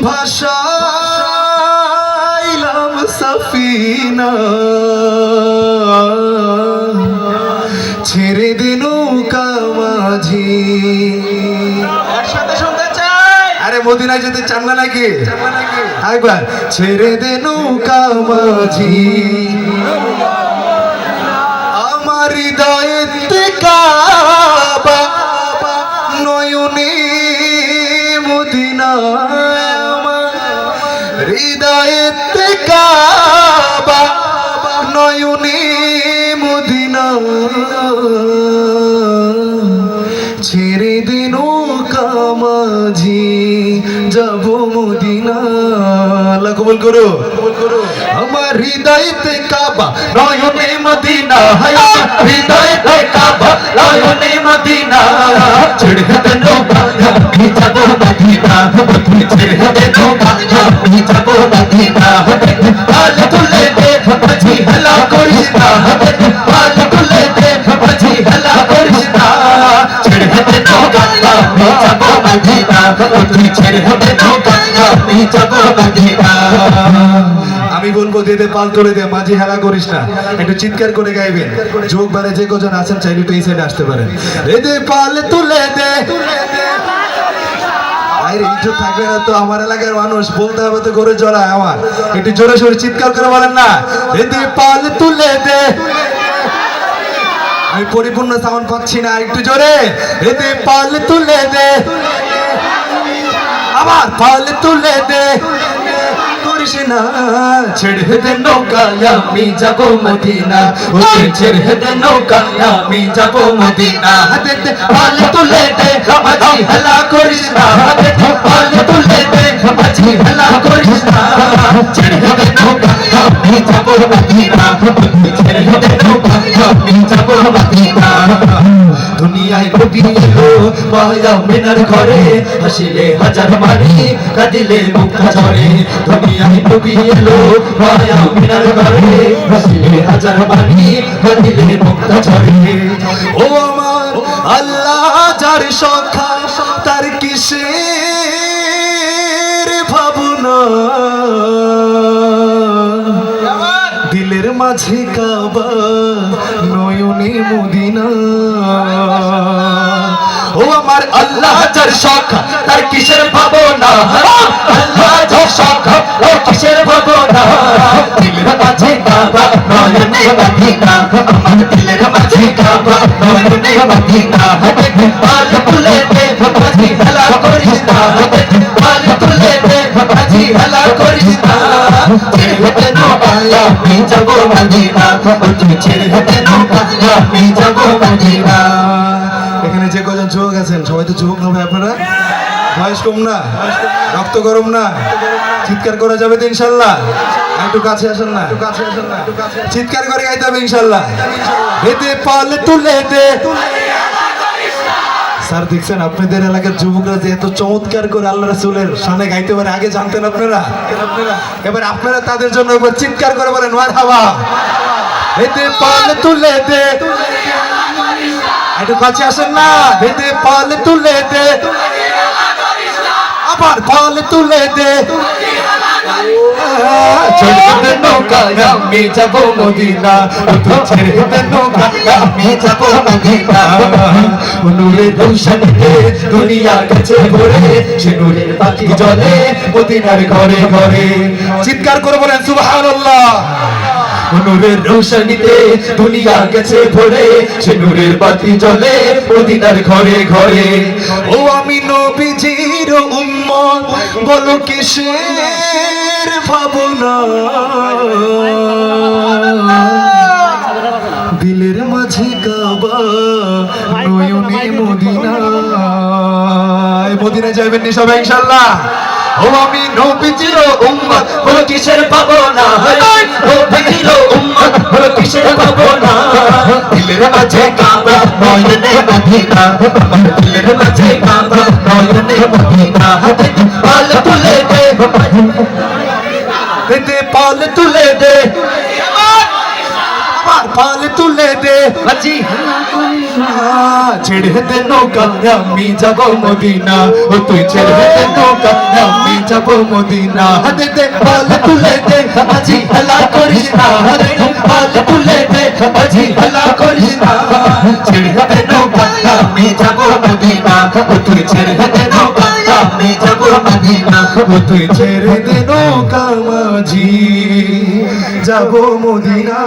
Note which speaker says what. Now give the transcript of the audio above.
Speaker 1: ভাষাইলাম সাফিনা ছেড়ে দে নৌকা মাঝি। একসাথে শুনতে চাই। আরে মদিনায় যেতে চান না নাকি? একবার ছেড়ে দে নৌকা মাঝি আমার হৃদয়েতে কাবা নয়নে মদিনা আমার হৃদয়েতে কাবা নয়নে মদিনা ছেড়ে দে নৌকা মাঝি যাব মদিনা। আল্লাহ কবুল করো। আমার হৃদয়েতে কাবা নয়নে মদিনা হৃদয়েতে কাবা নয়নে মদিনা ছেড়ে দে নৌকা আমি যাব মদিনা ছেড়ে দে নৌকা আমি যাব মদিনা হাল তুলে দে মাঝি হেলা করিস না হাল তুলে দে মাঝি হেলা করিস না ছেড়ে দে নৌকা আমি যাব মদিনা ছেড়ে দে নৌকা আমি যাব মদিনা। আমি বলবো দিতে পাল তুলে দে মাঝি হেলা করিস না। একটু চিৎকার করে গাইবেন। যোগ বারে যে কজন আছেন চাইলে একটু এই সাইডে আসতে পারেন। দে পাল তুলে দে। আরে একটু থাকবে না তো আমার এলাকার মানুষ বলতে হবে তো গরু জড়ায় আমার। একটু জোরে সোরে চিৎকার করে বলেন না দে পাল তুলে দে। আমি পরিপূর্ণ সাউন্ড পাচ্ছি না একটু জোরে দে পাল তুলে দে আবার পাল তুলে দে করিস না ছেড়ে দে নৌকা আমি যাব মদিনা ছেড়ে দে নৌকা আমি যাব মদিনা পাল তুলে দে মাঝি হেলা করিস না পাল তুলে দে মাঝি হেলা করিস না ছেড়ে দে নৌকা আমি যাব মদিনা ছেড়ে দে নৌকা আমি যাব মদিনা। দুনিয়ায় নবী এলো মায়া মিনার ঘরে হাসিলে হাজার মারি কাঁদিলে মুক্তা ঝরে। দুনিয়ায় নবী এলো মায়া মিনার ঘরে হাসিলে হাজার মারি কাঁদিলে মুক্তা ঝরে। ও আমার আল্লাহ যার সখা তার কিসের ভাবনা দিলের মাঝে কাবা নয়নে মদিনা। ও আমার আল্লাহ যার সখা তার কিসের ভাবনা আল্লাহ যার সখা ও কিসের ভাবনা দিলের মাঝে কাবা নয়নে মদিনা আমার দিলের মাঝে কাবা নয়নে মদিনা। পাল তুলে দে মাঝি হেলা করিস না পাল তুলে দে মাঝি হেলা করিস না ছেড়ে দে নৌকা আমি যাব মদিনা ছেড়ে দে নৌকা আমি যাব মদিনা। এখানে যে কজন যুবক আছেন সবাই তো যুবক না ভাই আপনারা? বয়স কম না? রক্ত গরম না? চিৎকার করা যাবে তো ইনশাল্লাহ? একটু কাছে আসেন না চিৎকার করে গাইতে হবে ইনশাল্লাহ। দে পাল তুলে দে। স্যার দেখছেন আপনাদের এলাকার যুবকরা যে এত চমৎকার করে আল্লাহ রাসূলের শানে গাইতে পারে আগে জানতেন আপনারা? এবার আপনারা তাদের জন্য একবার চিৎকার করে বলেন মারহাবা। দে পাল তুলে দে। একটু কাছে আসেন না দে পাল তুলে দে আবার পাল তুলে দে ছেড়ে দে নৌকা আমি যাব মদিনা ছেড়ে দে নৌকা আমি যাব মদিনা। নূরের রোশনীতে দুনিয়া গেছে ভরে সে নূরের বাতি জ্বলে মদিনার ঘরে ঘরে। চিৎকার করে বলেন সুবহানাল্লাহ। নূরের রোশনীতে দুনিয়া গেছে ভরে সে নূরের বাতি জ্বলে মদিনার ঘরে ঘরে। ও আমি নবীজির উম্মত বলো কিসের ভাবনা দিলের মাঝে কাবা নয়নে মদিনা। মদিনায় যাবেন নি সবাই ইনশাআল্লাহ? ও আমি নবীজির উম্মত বলো কিসের ভাবনা নবীজির উম্মত বলো কিসের ভাবনা দিলের মাঝে কাবা নয়নে মদিনা আমার দিলের মাঝে কাবা নয়নে মদিনা। পাল তুলে দে পাল তুলে দে আবার পাল তুলে দে মাঝি হেলা করিস না ছেড়ে দে নৌকা আমি যাব মদিনা ও তুই ছেড়ে দে নৌকা আমি যাব মদিনা দে দে হাল তুলে দে আজি হেলা করিস না দে দে হাল তুলে দে আজি হেলা করিস না ছেড়ে দে নৌকা আমি যাব মদিনা ও তুই ছেড়ে দে নৌকা আমি যাব মদিনা ও তুই ছেড়ে দে নৌকা মাঝি যাব মদিনা।